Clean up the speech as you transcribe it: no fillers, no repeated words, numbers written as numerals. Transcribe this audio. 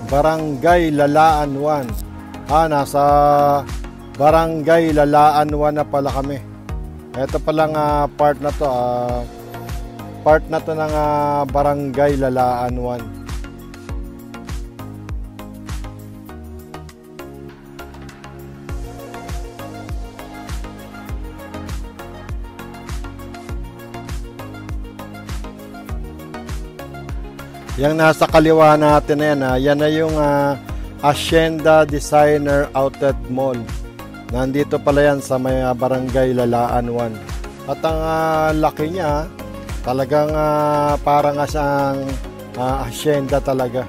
Barangay Lalaan 1. Nasa Barangay Lalaan 1 na pala kami. Ito palang part na to. Part na to ng Barangay Lalaan 1. Yang nasa kaliwa natin na yan, yan na yung Hacienda Designer Outlet Mall. Nandito pala yan sa may Barangay Lalaan 1. At ang laki niya, talagang parang siyang hacienda talaga.